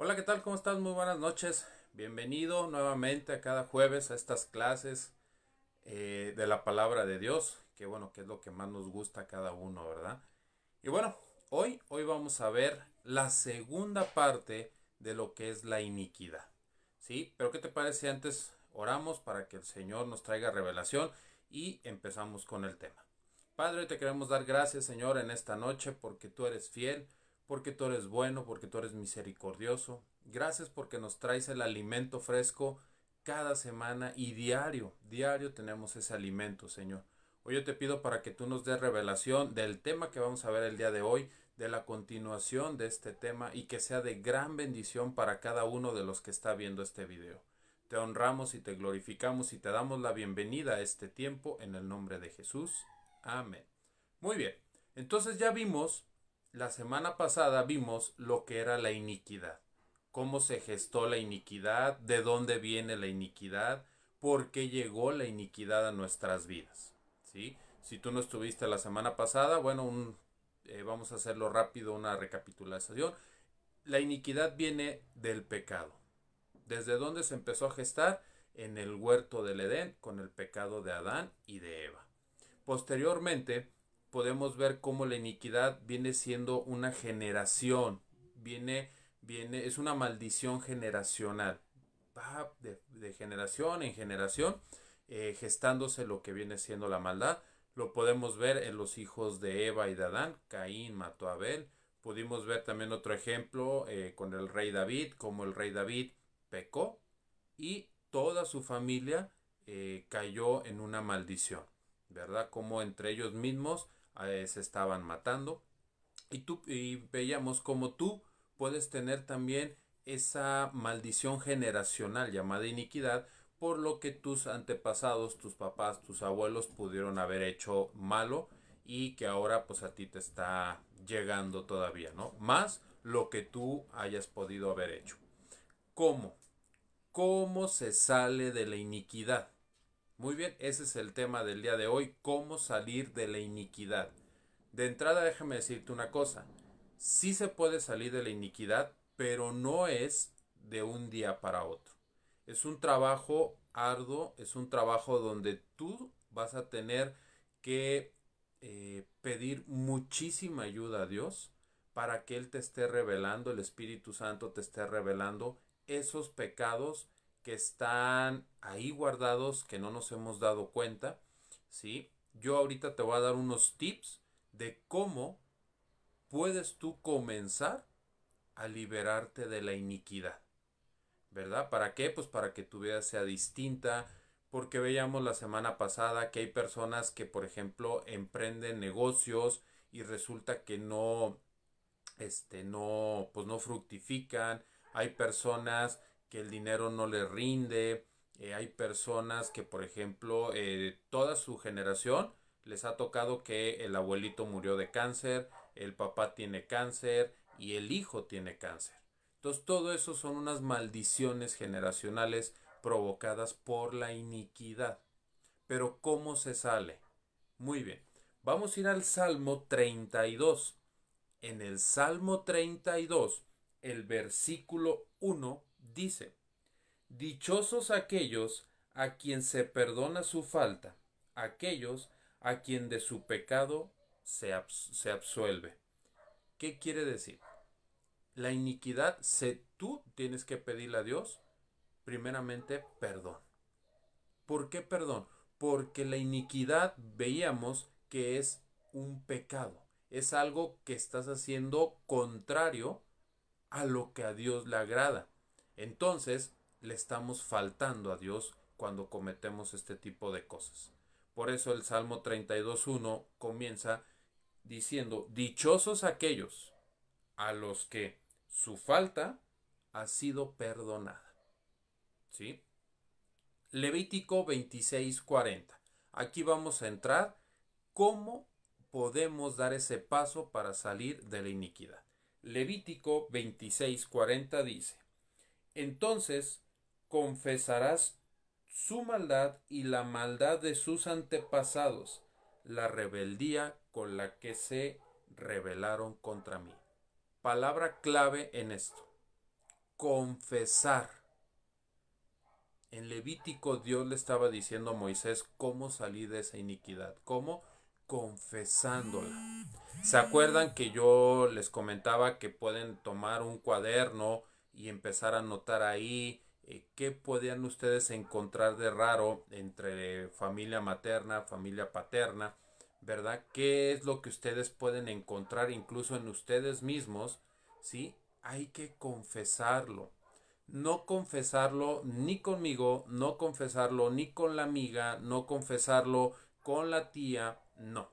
Hola, ¿qué tal? ¿Cómo estás? Muy buenas noches. Bienvenido nuevamente a cada jueves a estas clases de la palabra de Dios, que bueno, que es lo que más nos gusta a cada uno, ¿verdad? Y bueno, hoy vamos a ver la segunda parte de lo que es la iniquidad, ¿sí? Pero ¿qué te parece si antes oramos para que el Señor nos traiga revelación y empezamos con el tema? Padre, hoy te queremos dar gracias, Señor, en esta noche porque tú eres fiel, porque tú eres bueno, porque tú eres misericordioso. Gracias porque nos traes el alimento fresco cada semana y diario tenemos ese alimento, Señor. Hoy yo te pido para que tú nos des revelación del tema que vamos a ver el día de hoy, de la continuación de este tema y que sea de gran bendición para cada uno de los que está viendo este video. Te honramos y te glorificamos y te damos la bienvenida a este tiempo en el nombre de Jesús. Amén. Muy bien. Entonces ya vimos, la semana pasada vimos lo que era la iniquidad. Cómo se gestó la iniquidad, de dónde viene la iniquidad, por qué llegó la iniquidad a nuestras vidas. ¿Sí? Si tú no estuviste la semana pasada, bueno, vamos a hacerlo rápido, una recapitulación. La iniquidad viene del pecado. ¿Desde dónde se empezó a gestar? En el huerto del Edén, con el pecado de Adán y de Eva. Posteriormente, podemos ver cómo la iniquidad viene siendo una generación, es una maldición generacional. Va de generación en generación, gestándose lo que viene siendo la maldad. Lo podemos ver en los hijos de Eva y de Adán. Caín mató a Abel. Pudimos ver también otro ejemplo con el rey David, como el rey David pecó y toda su familia cayó en una maldición, ¿verdad? Como entre ellos mismos se estaban matando. Y veíamos como tú puedes tener también esa maldición generacional llamada iniquidad, por lo que tus antepasados, tus papás, tus abuelos pudieron haber hecho malo y que ahora pues a ti te está llegando todavía, ¿no? Más lo que tú hayas podido haber hecho. ¿Cómo? ¿Cómo se sale de la iniquidad? Muy bien, ese es el tema del día de hoy, cómo salir de la iniquidad. De entrada déjame decirte una cosa, sí se puede salir de la iniquidad, pero no es de un día para otro. Es un trabajo arduo, es un trabajo donde tú vas a tener que pedir muchísima ayuda a Dios para que Él te esté revelando, el Espíritu Santo te esté revelando esos pecados que están ahí guardados, que no nos hemos dado cuenta, ¿sí? Yo ahorita te voy a dar unos tips de cómo puedes tú comenzar a liberarte de la iniquidad, ¿verdad? ¿Para qué? Pues para que tu vida sea distinta, porque veíamos la semana pasada que hay personas que, por ejemplo, emprenden negocios y resulta que pues no fructifican, hay personas que el dinero no les rinde, hay personas que, por ejemplo, toda su generación les ha tocado que el abuelito murió de cáncer, el papá tiene cáncer y el hijo tiene cáncer. Entonces todo eso son unas maldiciones generacionales provocadas por la iniquidad. Pero ¿cómo se sale? Muy bien, vamos a ir al Salmo 32. En el Salmo 32, el versículo 1 dice: Dichosos aquellos a quien se perdona su falta, aquellos a quien de su pecado se absuelve. ¿Qué quiere decir? La iniquidad, tú tienes que pedirle a Dios, primeramente, perdón. ¿Por qué perdón? Porque la iniquidad veíamos que es un pecado. Es algo que estás haciendo contrario a lo que a Dios le agrada. Entonces, le estamos faltando a Dios cuando cometemos este tipo de cosas. Por eso el Salmo 32.1 comienza diciendo: Dichosos aquellos a los que su falta ha sido perdonada. ¿Sí? Levítico 26:40. Aquí vamos a entrar cómo podemos dar ese paso para salir de la iniquidad. Levítico 26:40 dice: Entonces confesarás su maldad y la maldad de sus antepasados, la rebeldía con la que se rebelaron contra mí. Palabra clave en esto: confesar. En Levítico Dios le estaba diciendo a Moisés cómo salir de esa iniquidad. ¿Cómo? Confesándola. ¿Se acuerdan que yo les comentaba que pueden tomar un cuaderno y empezar a anotar ahí qué podían ustedes encontrar de raro entre familia materna, familia paterna, ¿verdad? ¿Qué es lo que ustedes pueden encontrar incluso en ustedes mismos? ¿Sí? Hay que confesarlo. No confesarlo ni conmigo, no confesarlo ni con la amiga, no confesarlo con la tía, no.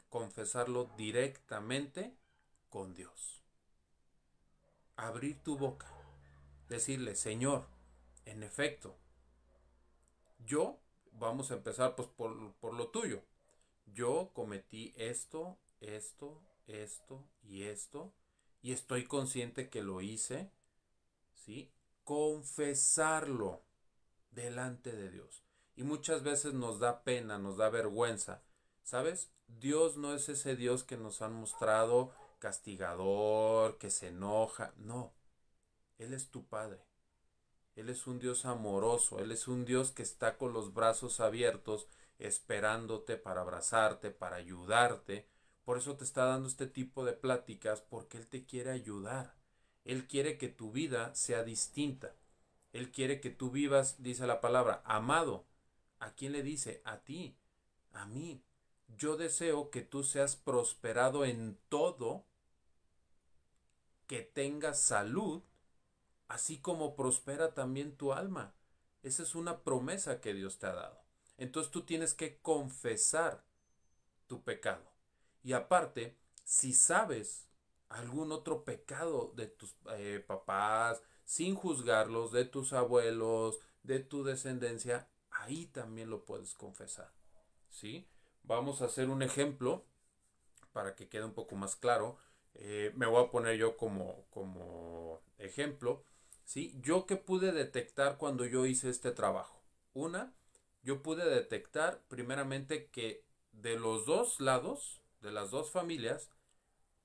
Confesarlo directamente con Dios. Abrir tu boca. Decirle, Señor, en efecto, yo, vamos a empezar pues por lo tuyo. Yo cometí esto, y estoy consciente que lo hice, ¿sí? Confesarlo delante de Dios. Y muchas veces nos da pena, nos da vergüenza. ¿Sabes? Dios no es ese Dios que nos han mostrado castigador, que se enoja. No, Él es tu Padre. Él es un Dios amoroso. Él es un Dios que está con los brazos abiertos, esperándote para abrazarte, para ayudarte. Por eso te está dando este tipo de pláticas, porque Él te quiere ayudar. Él quiere que tu vida sea distinta. Él quiere que tú vivas, dice la palabra, amado. ¿A quién le dice? A ti, a mí. Yo deseo que tú seas prosperado en todo, que tengas salud, así como prospera también tu alma. Esa es una promesa que Dios te ha dado. Entonces tú tienes que confesar tu pecado. Y aparte, si sabes algún otro pecado de tus papás, sin juzgarlos, de tus abuelos, de tu descendencia, ahí también lo puedes confesar. ¿Sí? Vamos a hacer un ejemplo para que quede un poco más claro. Me voy a poner yo como ejemplo. ¿Sí? Yo que pude detectar cuando yo hice este trabajo. Una, yo pude detectar primeramente que de los dos lados, de las dos familias,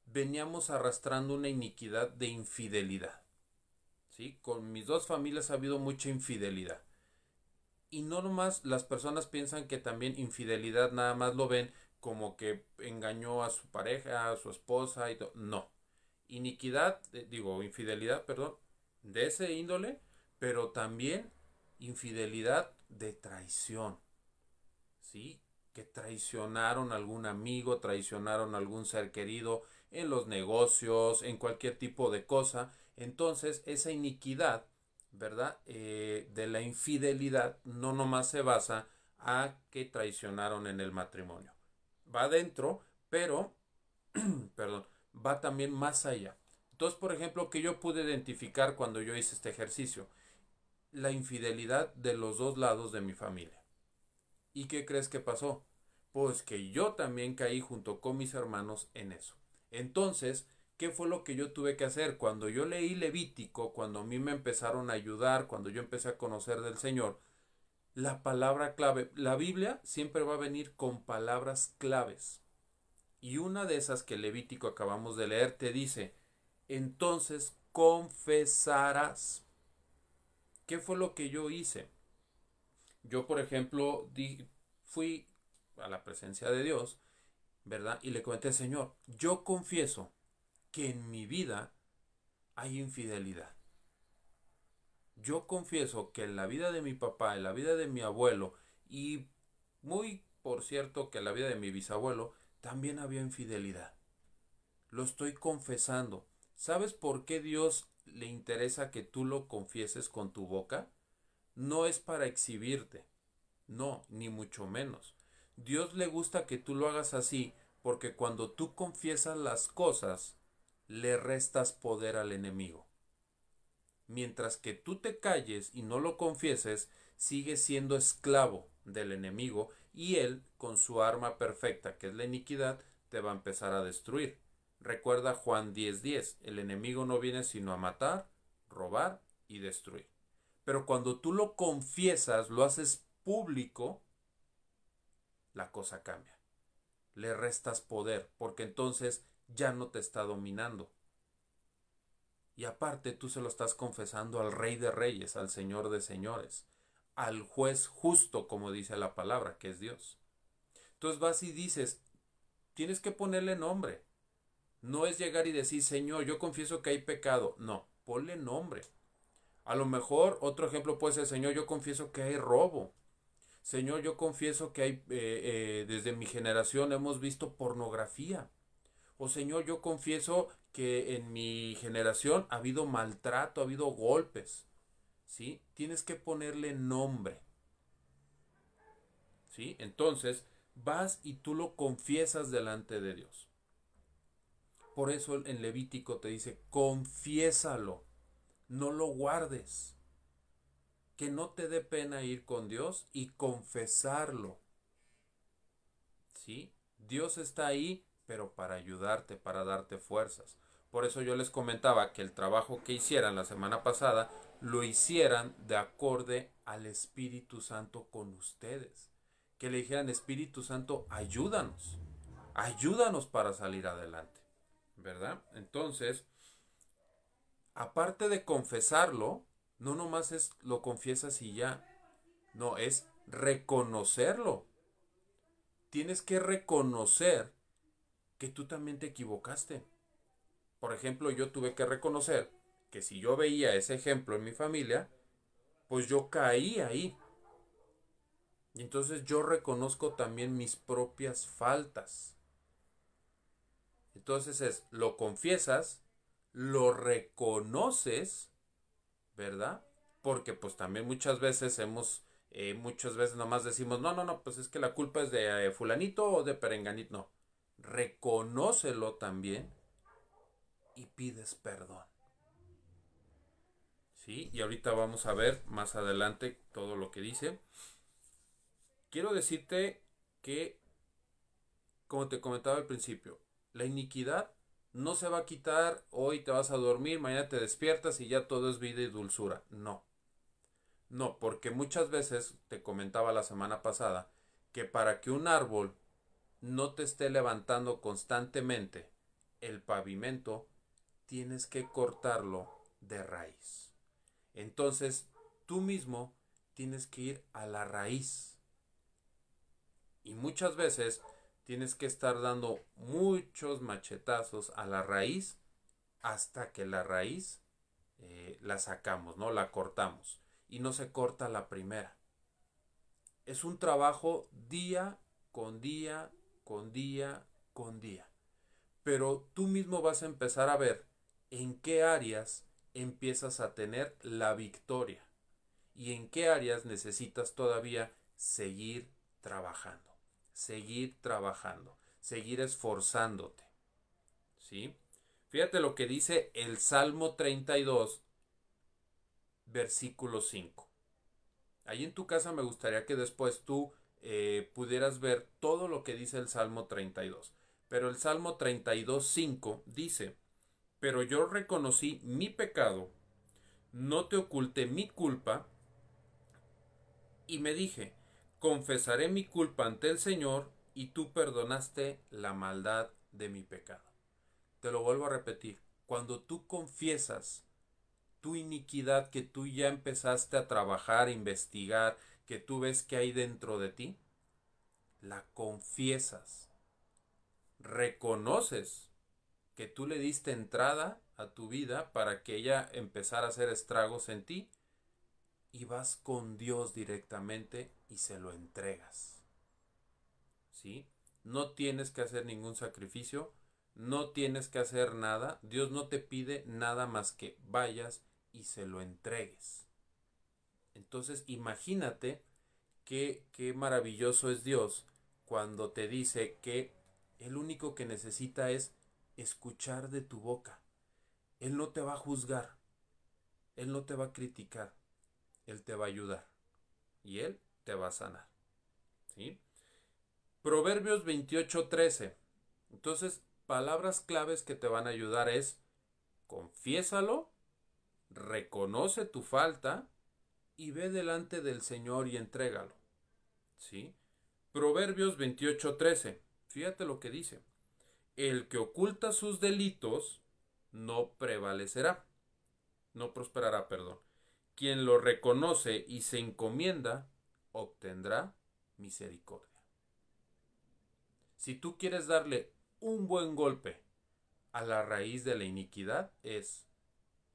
veníamos arrastrando una iniquidad de infidelidad. ¿Sí? Con mis dos familias ha habido mucha infidelidad. Y no nomás las personas piensan que también infidelidad nada más lo ven como que engañó a su pareja, a su esposa y todo. No. Iniquidad, infidelidad, perdón, de ese índole, pero también infidelidad de traición. ¿Sí? Que traicionaron a algún amigo, traicionaron a algún ser querido en los negocios, en cualquier tipo de cosa. Entonces, esa iniquidad, ¿verdad? De la infidelidad no nomás se basa a que traicionaron en el matrimonio. Va adentro, pero, perdón, va también más allá. Entonces, por ejemplo, que yo pude identificar cuando yo hice este ejercicio, la infidelidad de los dos lados de mi familia. ¿Y qué crees que pasó? Pues que yo también caí junto con mis hermanos en eso. Entonces, ¿qué fue lo que yo tuve que hacer? Cuando yo leí Levítico, cuando a mí me empezaron a ayudar, cuando yo empecé a conocer del Señor, la palabra clave, la Biblia siempre va a venir con palabras claves. Y una de esas que Levítico acabamos de leer te dice, entonces confesarás. ¿Qué fue lo que yo hice? Yo, por ejemplo, fui a la presencia de Dios, ¿verdad? Y le comenté, Señor, yo confieso que en mi vida hay infidelidad. Yo confieso que en la vida de mi papá, en la vida de mi abuelo y muy por cierto que en la vida de mi bisabuelo también había infidelidad. Lo estoy confesando. ¿Sabes por qué Dios le interesa que tú lo confieses con tu boca? No es para exhibirte. No, ni mucho menos. Dios le gusta que tú lo hagas así porque cuando tú confiesas las cosas, le restas poder al enemigo. Mientras que tú te calles y no lo confieses, sigues siendo esclavo del enemigo y él, con su arma perfecta, que es la iniquidad, te va a empezar a destruir. Recuerda Juan 10:10, el enemigo no viene sino a matar, robar y destruir. Pero cuando tú lo confiesas, lo haces público, la cosa cambia. Le restas poder, porque entonces ya no te está dominando. Y aparte tú se lo estás confesando al Rey de Reyes, al Señor de Señores, al juez justo, como dice la palabra, que es Dios. Entonces vas y dices, tienes que ponerle nombre. No es llegar y decir, Señor, yo confieso que hay pecado. No, ponle nombre. A lo mejor otro ejemplo puede ser, Señor, yo confieso que hay robo. Señor, yo confieso que hay, desde mi generación hemos visto pornografía. O Señor, yo confieso que en mi generación ha habido maltrato, ha habido golpes. ¿Sí? Tienes que ponerle nombre. ¿Sí? Entonces, vas y tú lo confiesas delante de Dios. Por eso en Levítico te dice, confiésalo, no lo guardes. Que no te dé pena ir con Dios y confesarlo. ¿Sí? Dios está ahí, pero para ayudarte, para darte fuerzas. Por eso yo les comentaba que el trabajo que hicieran la semana pasada lo hicieran de acorde al Espíritu Santo con ustedes. Que le dijeran, Espíritu Santo, ayúdanos. Ayúdanos para salir adelante. ¿Verdad? Entonces, aparte de confesarlo, no nomás es lo confiesas y ya. No, es reconocerlo. Tienes que reconocer que tú también te equivocaste. Por ejemplo, yo tuve que reconocer que si yo veía ese ejemplo en mi familia, pues yo caí ahí. Y entonces yo reconozco también mis propias faltas. Entonces lo confiesas, lo reconoces, ¿verdad? Porque pues también muchas veces nomás decimos, no, pues es que la culpa es de fulanito o de perenganito. No, reconócelo también y pides perdón. ¿Sí? Y ahorita vamos a ver más adelante todo lo que dice. Quiero decirte que, como te comentaba al principio, la iniquidad no se va a quitar, hoy te vas a dormir, mañana te despiertas y ya todo es vida y dulzura. No. No, porque muchas veces, te comentaba la semana pasada, que para que un árbol no te esté levantando constantemente el pavimento, tienes que cortarlo de raíz. Entonces, tú mismo tienes que ir a la raíz. Y muchas veces tienes que estar dando muchos machetazos a la raíz hasta que la raíz la sacamos, ¿no? La cortamos. Y no se corta la primera. Es un trabajo día con día, con día, con día. Pero tú mismo vas a empezar a ver en qué áreas empiezas a tener la victoria y en qué áreas necesitas todavía seguir trabajando, seguir esforzándote. ¿Sí? Fíjate lo que dice el Salmo 32, versículo 5. Ahí en tu casa me gustaría que después tú pudieras ver todo lo que dice el Salmo 32. Pero el Salmo 32, 5 dice, pero yo reconocí mi pecado, no te oculté mi culpa, y me dije, confesaré mi culpa ante el Señor, y tú perdonaste la maldad de mi pecado. Te lo vuelvo a repetir, cuando tú confiesas tu iniquidad que tú ya empezaste a trabajar, a investigar, que tú ves que hay dentro de ti, la confiesas, reconoces que tú le diste entrada a tu vida para que ella empezara a hacer estragos en ti y vas con Dios directamente y se lo entregas. ¿Sí? No tienes que hacer ningún sacrificio, no tienes que hacer nada, Dios no te pide nada más que vayas y se lo entregues. Entonces imagínate qué maravilloso es Dios cuando te dice que el único que necesita es escuchar de tu boca. Él no te va a juzgar, Él no te va a criticar, Él te va a ayudar y Él te va a sanar. ¿Sí? Proverbios 28:13. Entonces, palabras claves que te van a ayudar es confiésalo, reconoce tu falta y ve delante del Señor y entrégalo. ¿Sí? Proverbios 28:13. Fíjate lo que dice. El que oculta sus delitos no prevalecerá, no prosperará, perdón. Quien lo reconoce y se encomienda, obtendrá misericordia. Si tú quieres darle un buen golpe a la raíz de la iniquidad, es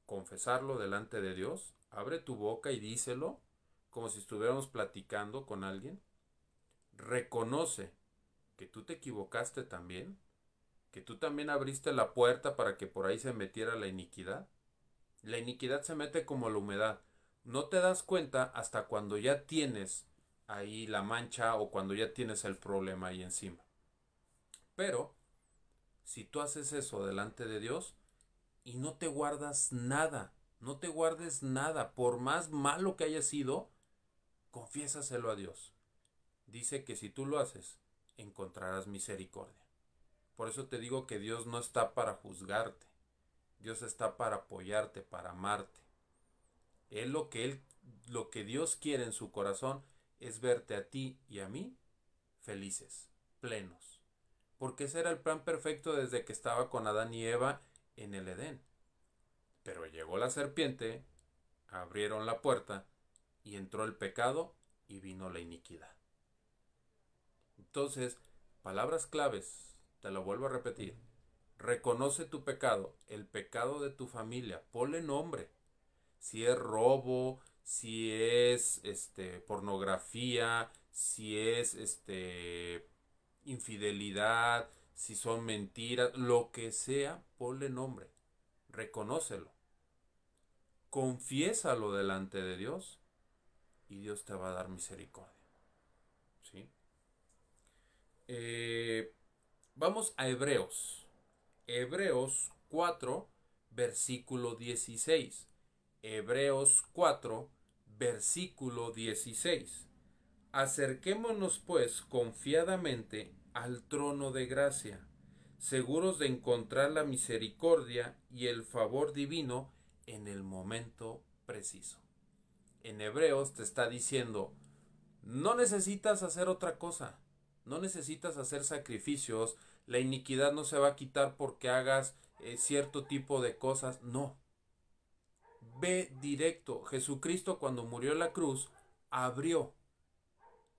confesarlo delante de Dios. Abre tu boca y díselo como si estuviéramos platicando con alguien. Reconoce que tú te equivocaste también, que tú también abriste la puerta para que por ahí se metiera la iniquidad. La iniquidad se mete como la humedad. No te das cuenta hasta cuando ya tienes ahí la mancha o cuando ya tienes el problema ahí encima. Pero si tú haces eso delante de Dios y no te guardas nada, no te guardes nada, por más malo que haya sido, confiésaselo a Dios. Dice que si tú lo haces, encontrarás misericordia. Por eso te digo que Dios no está para juzgarte. Dios está para apoyarte, para amarte. Lo que Dios quiere en su corazón es verte a ti y a mí felices, plenos. Porque ese era el plan perfecto desde que estaba con Adán y Eva en el Edén. Pero llegó la serpiente, abrieron la puerta y entró el pecado y vino la iniquidad. Entonces, palabras claves, te lo vuelvo a repetir. Reconoce tu pecado, el pecado de tu familia, ponle nombre. Si es robo, si es pornografía, si es infidelidad, si son mentiras, lo que sea, ponle nombre. Reconócelo. Confiésalo delante de Dios y Dios te va a dar misericordia. ¿Sí? Vamos a Hebreos. Hebreos 4, versículo 16. Hebreos 4, versículo 16. Acerquémonos pues confiadamente al trono de gracia, seguros de encontrar la misericordia y el favor divino en el momento preciso. En Hebreos te está diciendo, no necesitas hacer otra cosa, no necesitas hacer sacrificios, la iniquidad no se va a quitar porque hagas cierto tipo de cosas, no. Ve directo. Jesucristo cuando murió en la cruz abrió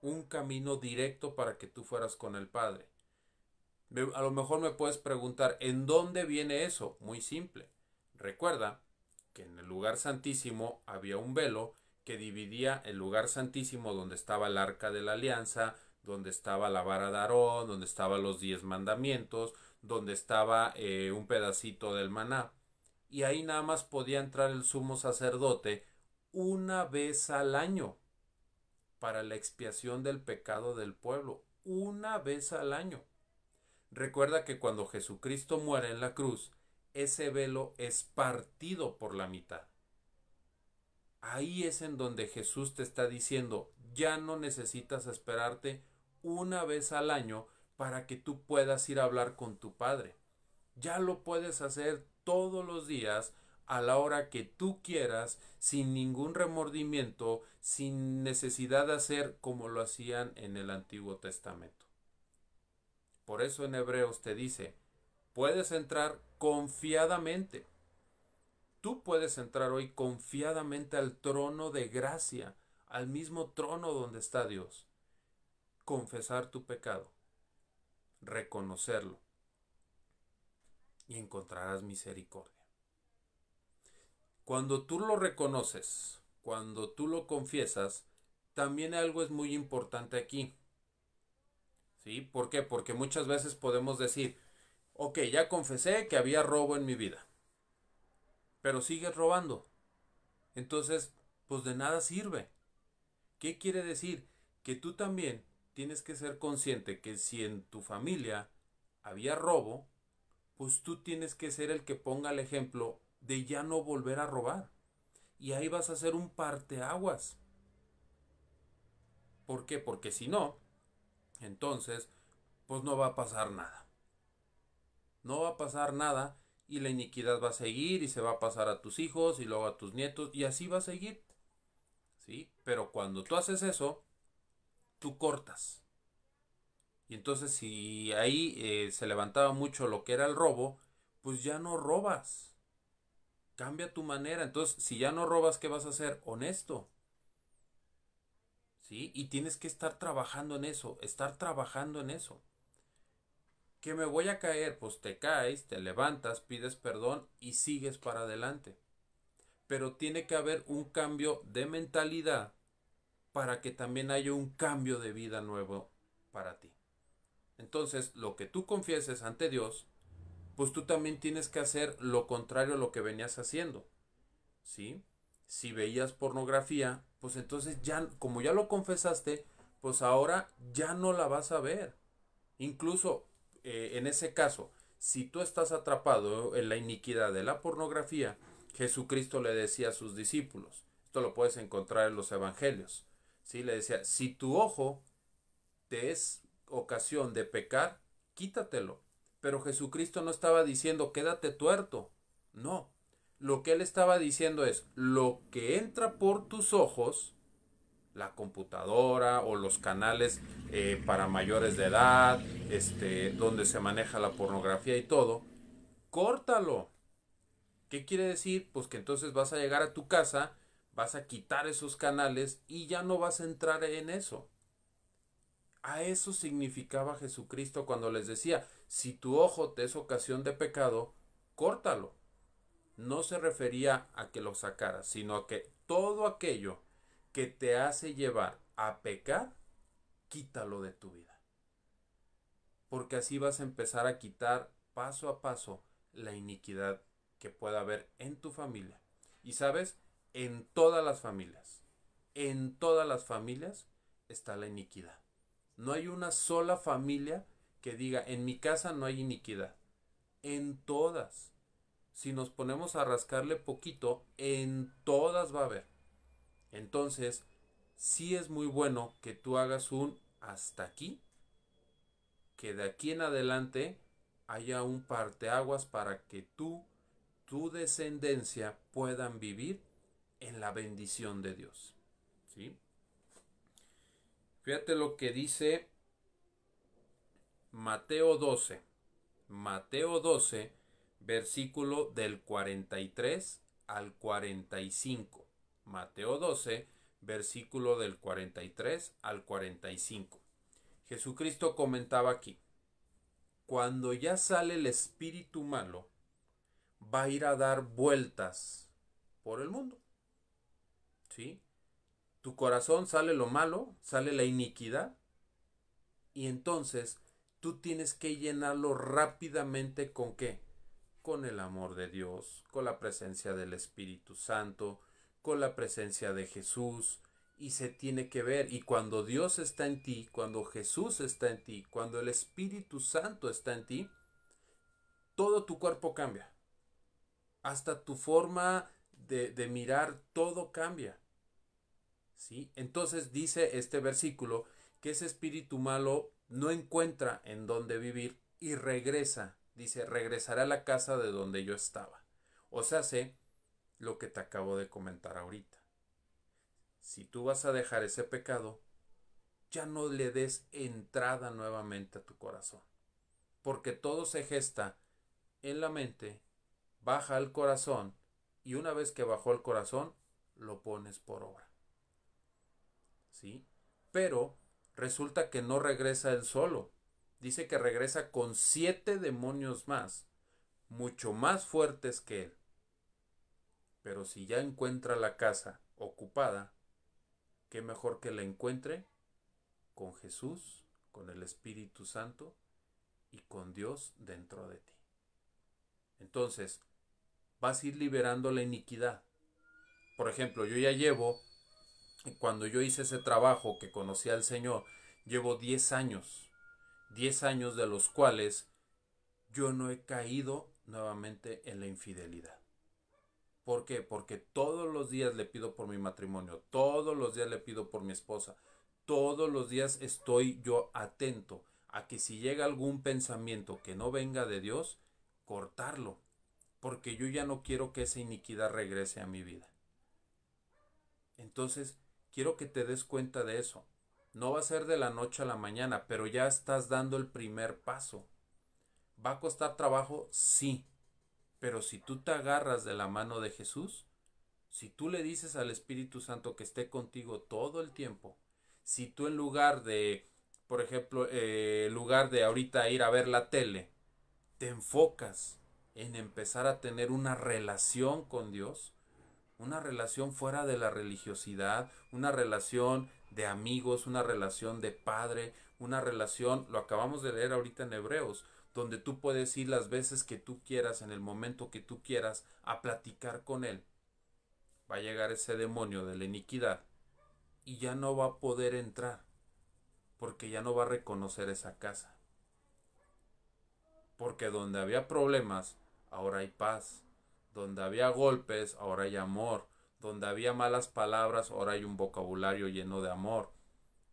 un camino directo para que tú fueras con el Padre. A lo mejor me puedes preguntar, ¿en dónde viene eso? Muy simple. Recuerda que en el lugar santísimo había un velo que dividía el lugar santísimo donde estaba el arca de la alianza, donde estaba la vara de Aarón, donde estaban los 10 mandamientos, donde estaba un pedacito del maná. Y ahí nada más podía entrar el sumo sacerdote una vez al año para la expiación del pecado del pueblo. Una vez al año. Recuerda que cuando Jesucristo muere en la cruz, ese velo es partido por la mitad. Ahí es en donde Jesús te está diciendo, ya no necesitas esperarte una vez al año para que tú puedas ir a hablar con tu Padre. Ya lo puedes hacer todos los días a la hora que tú quieras, sin ningún remordimiento, sin necesidad de hacer como lo hacían en el Antiguo Testamento. Por eso en Hebreos te dice, puedes entrar confiadamente. Tú puedes entrar hoy confiadamente al trono de gracia, al mismo trono donde está Dios. Confesar tu pecado, reconocerlo y encontrarás misericordia. Cuando tú lo reconoces, cuando tú lo confiesas, también algo es muy importante aquí. ¿Sí? ¿Por qué? Porque muchas veces podemos decir, ok, ya confesé que había robo en mi vida, pero sigues robando. Entonces, pues de nada sirve. ¿Qué quiere decir? Que tú también tienes que ser consciente que si en tu familia había robo, pues tú tienes que ser el que ponga el ejemplo de ya no volver a robar. Y ahí vas a hacer un parteaguas. ¿Por qué? Porque si no, entonces, pues no va a pasar nada. No va a pasar nada y la iniquidad va a seguir y se va a pasar a tus hijos y luego a tus nietos y así va a seguir. ¿Sí? Pero cuando tú haces eso, tú cortas. Y entonces si ahí se levantaba mucho lo que era el robo, pues ya no robas. Cambia tu manera. Entonces, si ya no robas, ¿qué vas a hacer? Honesto. ¿Sí? Y tienes que estar trabajando en eso, estar trabajando en eso. ¿Que me voy a caer? Pues te caes, te levantas, pides perdón y sigues para adelante. Pero tiene que haber un cambio de mentalidad para que también haya un cambio de vida nuevo para ti. Entonces, lo que tú confieses ante Dios, pues tú también tienes que hacer lo contrario a lo que venías haciendo. ¿Sí? Si veías pornografía, pues entonces ya, como ya lo confesaste, pues ahora ya no la vas a ver. Incluso en ese caso, si tú estás atrapado en la iniquidad de la pornografía, Jesucristo le decía a sus discípulos, esto lo puedes encontrar en los evangelios, ¿sí? Le decía, si tu ojo te es ocasión de pecar, quítatelo. Pero Jesucristo no estaba diciendo quédate tuerto, no. Lo que él estaba diciendo es lo que entra por tus ojos, la computadora o los canales para mayores de edad, donde se maneja la pornografía y todo, córtalo. ¿Qué quiere decir? Pues que entonces vas a llegar a tu casa, vas a quitar esos canales y ya no vas a entrar en eso. A eso significaba Jesucristo cuando les decía, si tu ojo te es ocasión de pecado, córtalo. No se refería a que lo sacaras, sino a que todo aquello que te hace llevar a pecar, quítalo de tu vida. Porque así vas a empezar a quitar paso a paso la iniquidad que pueda haber en tu familia. Y sabes, en todas las familias está la iniquidad. No hay una sola familia que diga, en mi casa no hay iniquidad. En todas. Si nos ponemos a rascarle poquito, en todas va a haber. Entonces, sí es muy bueno que tú hagas un hasta aquí, que de aquí en adelante haya un parteaguas para que tu descendencia puedan vivir en la bendición de Dios. ¿Sí? Fíjate lo que dice Mateo 12. Mateo 12, versículo del 43 al 45. Mateo 12, versículo del 43 al 45. Jesucristo comentaba aquí, cuando ya sale el espíritu malo, va a ir a dar vueltas por el mundo. ¿Sí? Tu corazón sale lo malo, sale la iniquidad, y entonces tú tienes que llenarlo rápidamente ¿con qué? Con el amor de Dios, con la presencia del Espíritu Santo, con la presencia de Jesús, y se tiene que ver. Y cuando Dios está en ti, cuando Jesús está en ti, cuando el Espíritu Santo está en ti, todo tu cuerpo cambia. Hasta tu forma de mirar, todo cambia. ¿Sí? Entonces dice este versículo que ese espíritu malo no encuentra en dónde vivir y regresa. Dice, regresará a la casa de donde yo estaba. O sea, sé lo que te acabo de comentar ahorita. Si tú vas a dejar ese pecado, ya no le des entrada nuevamente a tu corazón. Porque todo se gesta en la mente, baja al corazón y una vez que bajó al corazón, lo pones por obra. ¿Sí? Pero resulta que no regresa él solo. Dice que regresa con 7 demonios más, mucho más fuertes que él. Pero si ya encuentra la casa ocupada, qué mejor que la encuentre con Jesús, con el Espíritu Santo y con Dios dentro de ti. Entonces, vas a ir liberando la iniquidad. Por ejemplo, yo ya llevo, cuando yo hice ese trabajo que conocí al Señor, llevo 10 años. 10 años de los cuales yo no he caído nuevamente en la infidelidad. ¿Por qué? Porque todos los días le pido por mi matrimonio, todos los días le pido por mi esposa, todos los días estoy yo atento a que si llega algún pensamiento que no venga de Dios, cortarlo, porque yo ya no quiero que esa iniquidad regrese a mi vida. Entonces, quiero que te des cuenta de eso. No va a ser de la noche a la mañana, pero ya estás dando el primer paso. ¿Va a costar trabajo? Sí. Pero si tú te agarras de la mano de Jesús, si tú le dices al Espíritu Santo que esté contigo todo el tiempo, si tú en lugar de, por ejemplo, en lugar de ahorita ir a ver la tele, te enfocas en empezar a tener una relación con Dios, una relación fuera de la religiosidad, una relación de amigos, una relación de padre, una relación, lo acabamos de leer ahorita en Hebreos, donde tú puedes ir las veces que tú quieras, en el momento que tú quieras, a platicar con Él. Va a llegar ese demonio de la iniquidad y ya no va a poder entrar, porque ya no va a reconocer esa casa. Porque donde había problemas, ahora hay paz. Donde había golpes, ahora hay amor. Donde había malas palabras, ahora hay un vocabulario lleno de amor.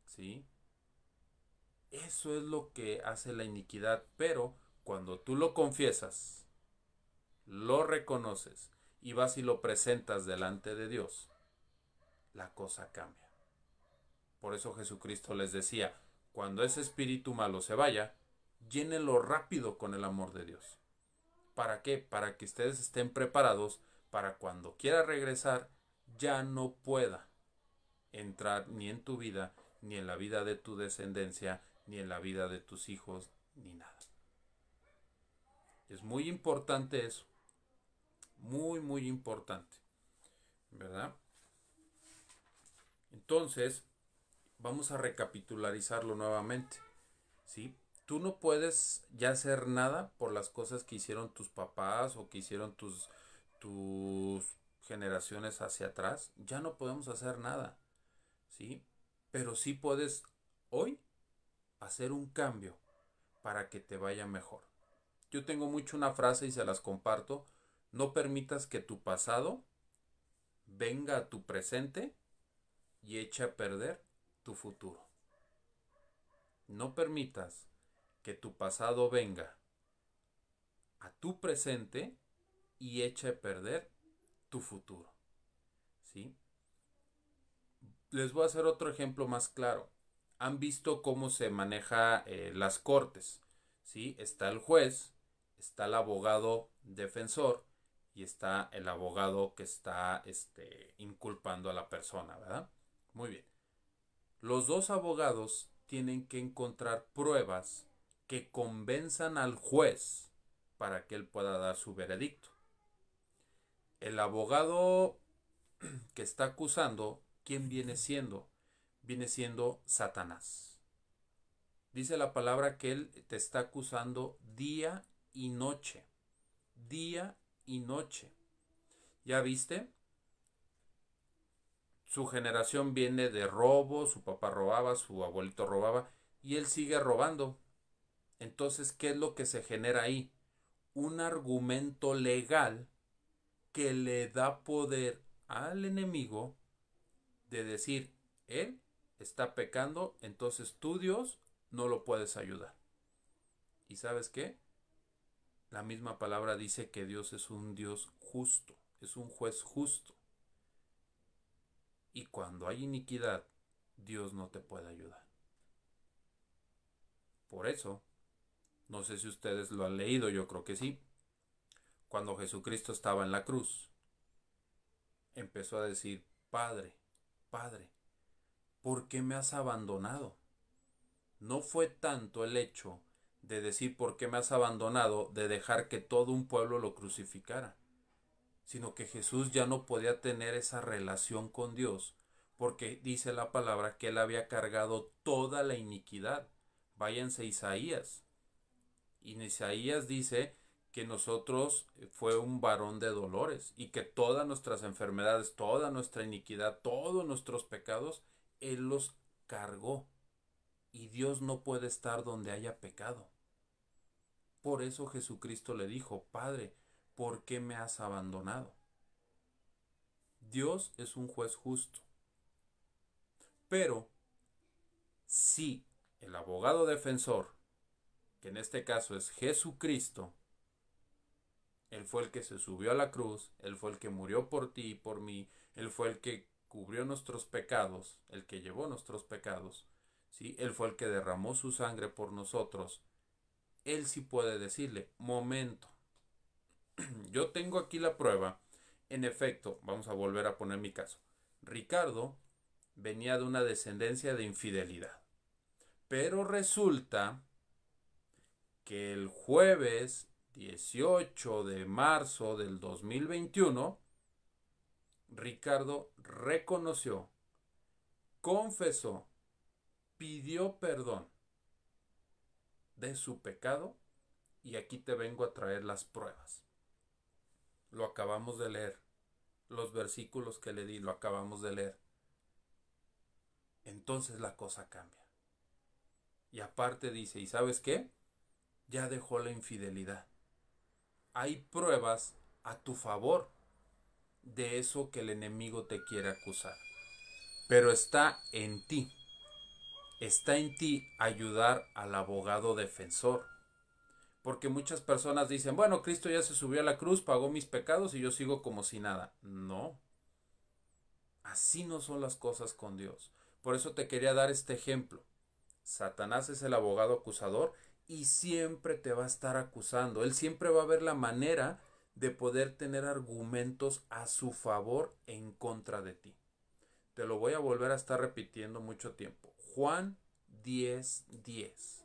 ¿Sí? Eso es lo que hace la iniquidad. Pero cuando tú lo confiesas, lo reconoces y vas y lo presentas delante de Dios, la cosa cambia. Por eso Jesucristo les decía, cuando ese espíritu malo se vaya, llénelo rápido con el amor de Dios. ¿Para qué? Para que ustedes estén preparados para cuando quiera regresar ya no pueda entrar ni en tu vida, ni en la vida de tu descendencia, ni en la vida de tus hijos, ni nada. Es muy importante eso. Muy, muy importante. ¿Verdad? Entonces, vamos a recapitularizarlo nuevamente. ¿Sí? Tú no puedes ya hacer nada por las cosas que hicieron tus papás o que hicieron tus generaciones hacia atrás. Ya no podemos hacer nada, ¿sí? Pero sí puedes hoy hacer un cambio para que te vaya mejor. Yo tengo mucho una frase y se las comparto. No permitas que tu pasado venga a tu presente y eche a perder tu futuro. No permitas que tu pasado venga a tu presente y eche a perder tu futuro. ¿Sí? Les voy a hacer otro ejemplo más claro. Han visto cómo se maneja las cortes. ¿Sí? Está el juez, está el abogado defensor y está el abogado que está inculpando a la persona, ¿verdad? Muy bien. Los dos abogados tienen que encontrar pruebas que convenzan al juez para que él pueda dar su veredicto. El abogado que está acusando, ¿quién viene siendo? Viene siendo Satanás. Dice la palabra que él te está acusando día y noche. Día y noche. ¿Ya viste? Su generación viene de robo, su papá robaba, su abuelito robaba y él sigue robando. Entonces, ¿qué es lo que se genera ahí? Un argumento legal que le da poder al enemigo de decir, él está pecando, entonces tú, Dios, no lo puedes ayudar. ¿Y sabes qué? La misma palabra dice que Dios es un Dios justo, es un juez justo. Y cuando hay iniquidad, Dios no te puede ayudar. Por eso, no sé si ustedes lo han leído, yo creo que sí. Cuando Jesucristo estaba en la cruz, empezó a decir, Padre, Padre, ¿por qué me has abandonado? No fue tanto el hecho de decir por qué me has abandonado, de dejar que todo un pueblo lo crucificara, sino que Jesús ya no podía tener esa relación con Dios, porque dice la palabra que él había cargado toda la iniquidad. Váyanse a Isaías. Y en Isaías dice que nosotros fue un varón de dolores y que todas nuestras enfermedades, toda nuestra iniquidad, todos nuestros pecados, él los cargó. Y Dios no puede estar donde haya pecado. Por eso Jesucristo le dijo, Padre, ¿por qué me has abandonado? Dios es un juez justo. Pero si el abogado defensor, que en este caso es Jesucristo, él fue el que se subió a la cruz, él fue el que murió por ti y por mí, él fue el que cubrió nuestros pecados, el que llevó nuestros pecados, ¿sí? Él fue el que derramó su sangre por nosotros. Él sí puede decirle, momento, Yo tengo aquí la prueba. En efecto, vamos a volver a poner mi caso. Ricardo venía de una descendencia de infidelidad. Pero resulta que el jueves 18 de marzo del 2021, Ricardo reconoció, confesó, pidió perdón de su pecado y aquí te vengo a traer las pruebas. Lo acabamos de leer. Los versículos que le di lo acabamos de leer. Entonces la cosa cambia. Y aparte dice, ¿y sabes qué? Ya dejó la infidelidad. Hay pruebas a tu favor de eso que el enemigo te quiere acusar. Pero está en ti. Está en ti ayudar al abogado defensor. Porque muchas personas dicen, bueno, Cristo ya se subió a la cruz, pagó mis pecados y yo sigo como si nada. No. Así no son las cosas con Dios. Por eso te quería dar este ejemplo. Satanás es el abogado acusador y siempre te va a estar acusando. Él siempre va a ver la manera de poder tener argumentos a su favor en contra de ti. Te lo voy a volver a estar repitiendo mucho tiempo. Juan 10:10.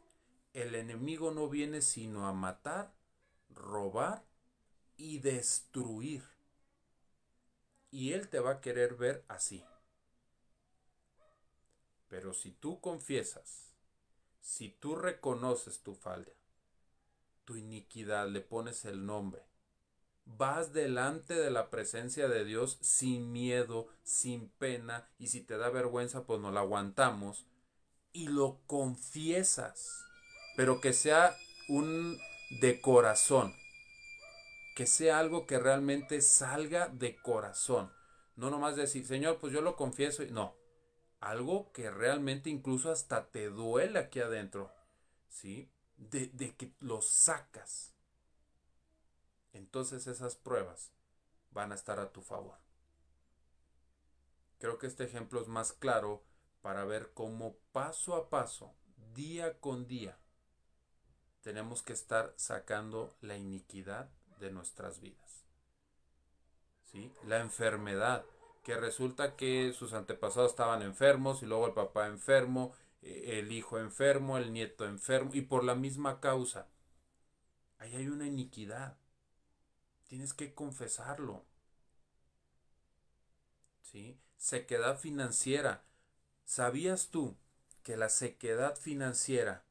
El enemigo no viene sino a matar, robar y destruir. Y él te va a querer ver así. Pero si tú confiesas, si tú reconoces tu falla, tu iniquidad, le pones el nombre, vas delante de la presencia de Dios sin miedo, sin pena, y si te da vergüenza, pues no la aguantamos, y lo confiesas, pero que sea un de corazón, que sea algo que realmente salga de corazón, no nomás decir, Señor, pues yo lo confieso, no, algo que realmente incluso hasta te duele aquí adentro, ¿sí? De que lo sacas. Entonces esas pruebas van a estar a tu favor. Creo que este ejemplo es más claro para ver cómo paso a paso, día con día, tenemos que estar sacando la iniquidad de nuestras vidas. ¿Sí? La enfermedad, que resulta que sus antepasados estaban enfermos y luego el papá enfermo, el hijo enfermo, el nieto enfermo y por la misma causa. Ahí hay una iniquidad. Tienes que confesarlo. ¿Sí? Sequedad financiera. ¿Sabías tú que la sequedad financiera,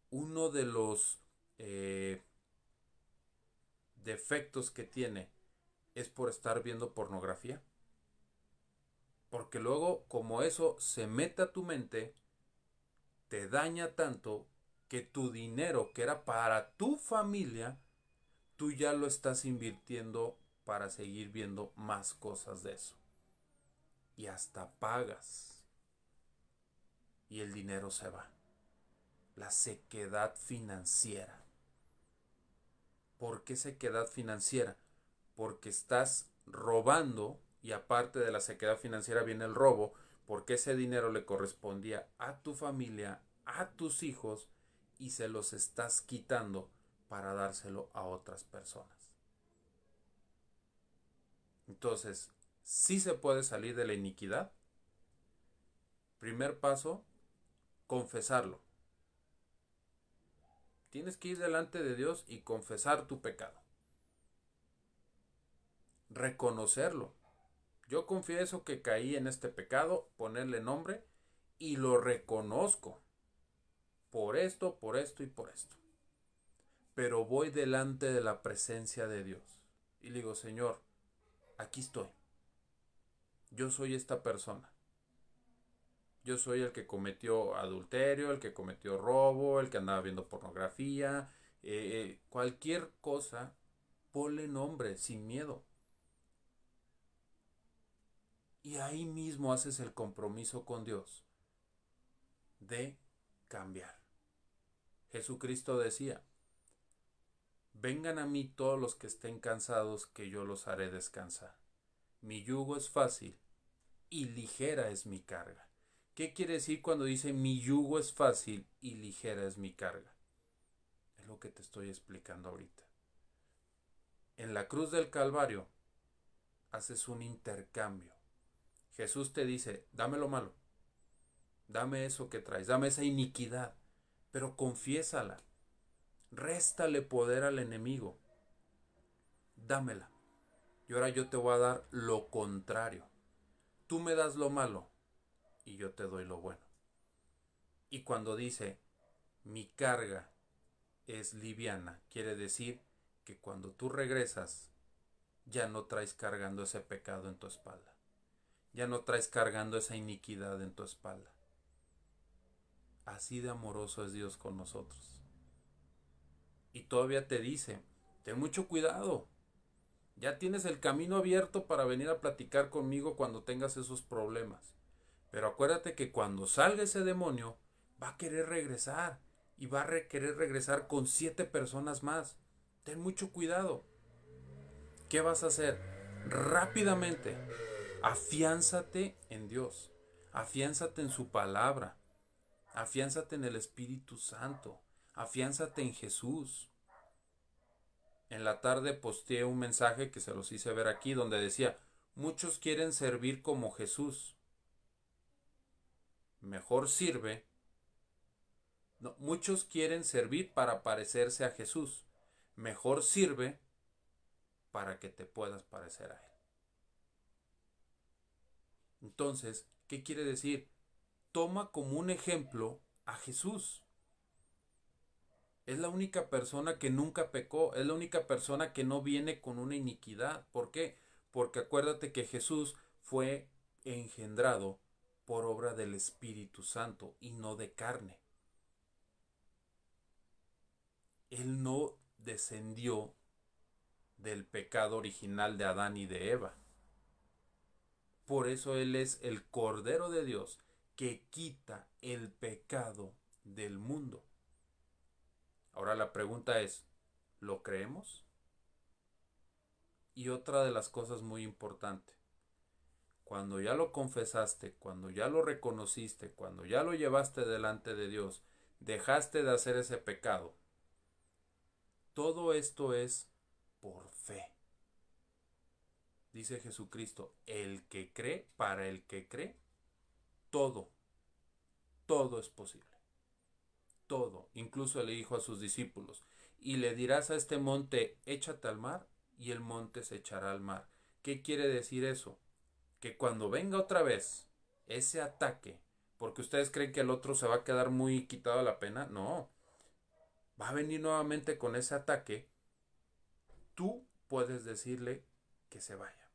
uno de los defectos que tiene es por estar viendo pornografía? Porque luego, como eso se mete a tu mente, te daña tanto que tu dinero, que era para tu familia, tú ya lo estás invirtiendo para seguir viendo más cosas de eso. Y hasta pagas. Y el dinero se va. La sequedad financiera. ¿Por qué sequedad financiera? Porque estás robando y aparte de la sequedad financiera viene el robo, porque ese dinero le correspondía a tu familia, a tus hijos y se los estás quitando para dárselo a otras personas. Entonces, ¿sí se puede salir de la iniquidad? Primer paso, confesarlo. Tienes que ir delante de Dios y confesar tu pecado. Reconocerlo. Yo confieso que caí en este pecado, ponerle nombre y lo reconozco. Por esto y por esto. Pero voy delante de la presencia de Dios. Y le digo, Señor, aquí estoy. Yo soy esta persona. Yo soy el que cometió adulterio, el que cometió robo, el que andaba viendo pornografía, cualquier cosa, ponle nombre, sin miedo. Y ahí mismo haces el compromiso con Dios de cambiar. Jesucristo decía, vengan a mí todos los que estén cansados, que yo los haré descansar. Mi yugo es fácil y ligera es mi carga. ¿Qué quiere decir cuando dice mi yugo es fácil y ligera es mi carga? Es lo que te estoy explicando ahorita. En la cruz del Calvario haces un intercambio. Jesús te dice, dame lo malo, dame eso que traes, dame esa iniquidad, pero confiésala, réstale poder al enemigo, dámela. Y ahora yo te voy a dar lo contrario. Tú me das lo malo y yo te doy lo bueno. Y cuando dice, mi carga es liviana, quiere decir que cuando tú regresas, ya no traes cargando ese pecado en tu espalda. Ya no traes cargando esa iniquidad en tu espalda. Así de amoroso es Dios con nosotros. Y todavía te dice, ten mucho cuidado. Ya tienes el camino abierto para venir a platicar conmigo cuando tengas esos problemas. Pero acuérdate que cuando salga ese demonio, va a querer regresar. Y va a querer regresar con 7 personas más. Ten mucho cuidado. ¿Qué vas a hacer? Rápidamente, afiánzate en Dios. Afiánzate en su palabra. Afiánzate en el Espíritu Santo. Afiánzate en Jesús. En la tarde posteé un mensaje que se los hice ver aquí donde decía, muchos quieren servir como Jesús. Mejor sirve. No, muchos quieren servir para parecerse a Jesús. Mejor sirve para que te puedas parecer a Él. Entonces, ¿qué quiere decir? Toma como un ejemplo a Jesús. Es la única persona que nunca pecó, es la única persona que no viene con una iniquidad. ¿Por qué? Porque acuérdate que Jesús fue engendrado por obra del Espíritu Santo y no de carne. Él no descendió del pecado original de Adán y de Eva. Por eso Él es el Cordero de Dios que quita el pecado del mundo. Ahora la pregunta es, ¿lo creemos? Y otra de las cosas muy importantes, cuando ya lo confesaste, cuando ya lo reconociste, cuando ya lo llevaste delante de Dios, dejaste de hacer ese pecado, todo esto es por fe. Dice Jesucristo, el que cree, para el que cree, todo es posible. Todo. Incluso le dijo a sus discípulos, y le dirás a este monte, échate al mar, y el monte se echará al mar. ¿Qué quiere decir eso? Que cuando venga otra vez ese ataque, porque ustedes creen que el otro se va a quedar muy quitado a la pena, no. Va a venir nuevamente con ese ataque, tú puedes decirle que se vaya.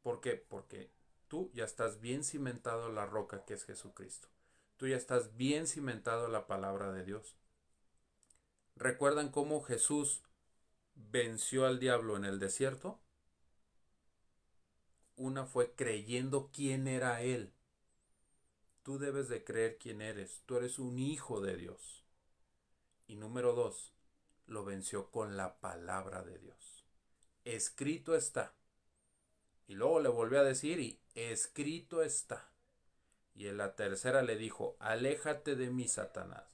¿Por qué? Porque tú ya estás bien cimentado en la roca que es Jesucristo. Tú ya estás bien cimentado en la palabra de Dios. ¿Recuerdan cómo Jesús venció al diablo en el desierto? Una fue creyendo quién era Él. Tú debes de creer quién eres. Tú eres un hijo de Dios. Y número 2, lo venció con la palabra de Dios. Escrito está. Y luego le volvió a decir, y escrito está. Y en la tercera le dijo, aléjate de mí, Satanás,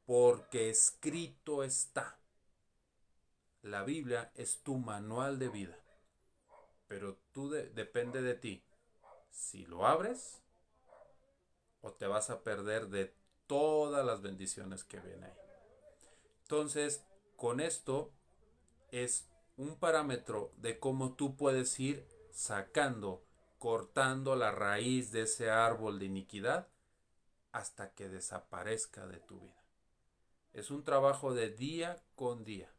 porque escrito está. La Biblia es tu manual de vida, pero depende de ti. Si lo abres, o te vas a perder de todas las bendiciones que vienen ahí. Entonces, con esto es un parámetro de cómo tú puedes ir sacando, cortando la raíz de ese árbol de iniquidad hasta que desaparezca de tu vida. Es un trabajo de día con día,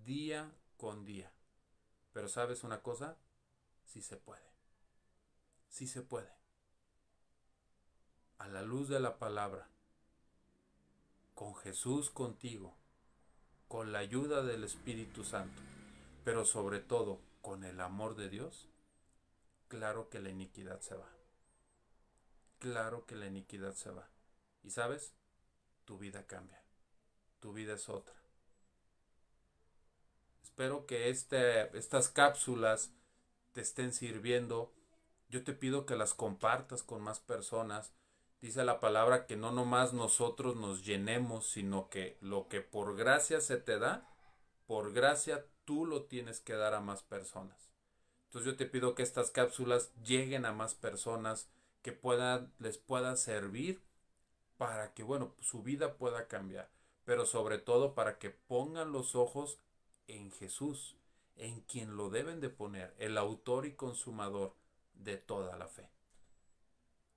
día con día. Pero ¿sabes una cosa? Sí se puede. Sí se puede. A la luz de la palabra, con Jesús contigo, con la ayuda del Espíritu Santo, pero sobre todo con el amor de Dios, claro que la iniquidad se va. Claro que la iniquidad se va. ¿Y sabes? Tu vida cambia. Tu vida es otra. Espero que estas cápsulas te estén sirviendo. Yo te pido que las compartas con más personas. Dice la palabra que no nomás nosotros nos llenemos, sino que lo que por gracia se te da, por gracia tú lo tienes que dar a más personas. Entonces yo te pido que estas cápsulas lleguen a más personas, que les pueda servir para que, bueno, su vida pueda cambiar, pero sobre todo para que pongan los ojos en Jesús, en quien lo deben de poner, el autor y consumador de toda la fe.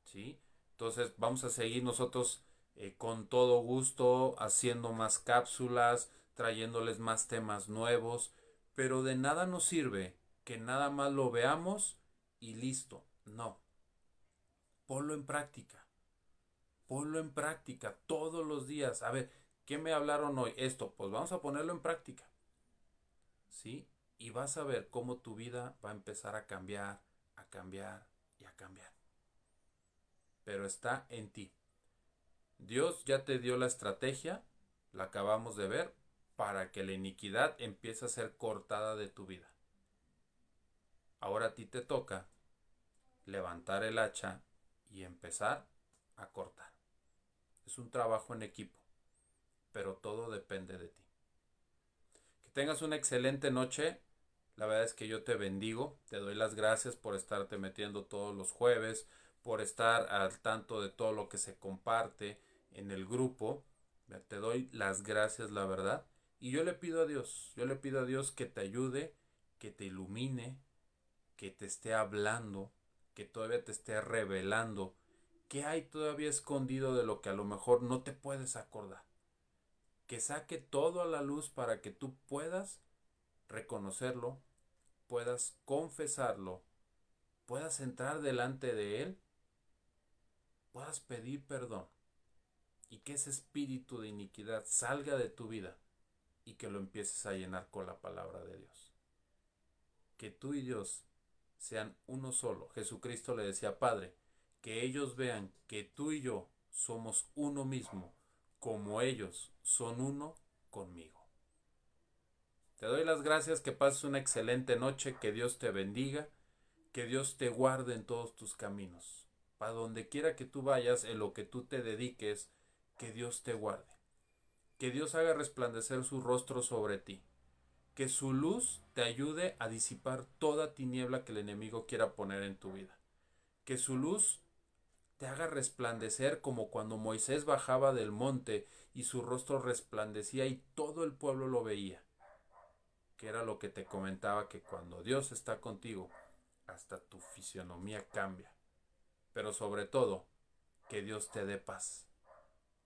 ¿Sí? Entonces vamos a seguir nosotros con todo gusto haciendo más cápsulas, trayéndoles más temas nuevos, pero de nada nos sirve que nada más lo veamos y listo. No. Ponlo en práctica. Ponlo en práctica todos los días. A ver, ¿qué me hablaron hoy? Esto, pues vamos a ponerlo en práctica. ¿Sí? Y vas a ver cómo tu vida va a empezar a cambiar, a cambiar y a cambiar. Pero está en ti. Dios ya te dio la estrategia, la acabamos de ver, para que la iniquidad empiece a ser cortada de tu vida. Ahora a ti te toca levantar el hacha y empezar a cortar. Es un trabajo en equipo, pero todo depende de ti. Que tengas una excelente noche. La verdad es que yo te bendigo, te doy las gracias por estarte metiendo todos los jueves, por estar al tanto de todo lo que se comparte en el grupo. Te doy las gracias, la verdad. Y yo le pido a Dios que te ayude, que te ilumine, que te esté hablando, que todavía te esté revelando qué hay todavía escondido de lo que a lo mejor no te puedes acordar. Que saque todo a la luz para que tú puedas reconocerlo, puedas confesarlo, puedas entrar delante de Él, puedas pedir perdón y que ese espíritu de iniquidad salga de tu vida y que lo empieces a llenar con la palabra de Dios. Que tú y Dios sean uno solo. Jesucristo le decía, Padre, que ellos vean que tú y yo somos uno mismo, como ellos son uno conmigo. Te doy las gracias, que pases una excelente noche, que Dios te bendiga, que Dios te guarde en todos tus caminos. Para donde quiera que tú vayas, en lo que tú te dediques, que Dios te guarde. Que Dios haga resplandecer su rostro sobre ti. Que su luz te ayude a disipar toda tiniebla que el enemigo quiera poner en tu vida. Que su luz te haga resplandecer como cuando Moisés bajaba del monte y su rostro resplandecía y todo el pueblo lo veía. Que era lo que te comentaba, que cuando Dios está contigo, hasta tu fisionomía cambia. Pero sobre todo, que Dios te dé paz.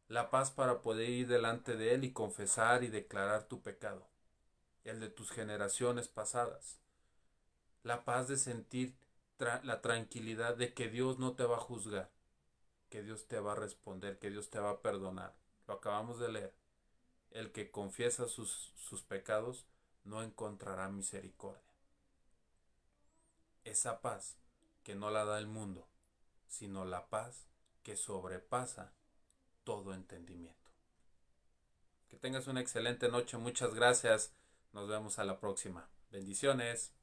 La paz para poder ir delante de Él y confesar y declarar tu pecado, el de tus generaciones pasadas. La paz de sentir la tranquilidad de que Dios no te va a juzgar, que Dios te va a responder, que Dios te va a perdonar. Lo acabamos de leer. El que confiesa sus pecados no encontrará misericordia. Esa paz que no la da el mundo, sino la paz que sobrepasa todo entendimiento. Que tengas una excelente noche. Muchas gracias. Nos vemos a la próxima. Bendiciones.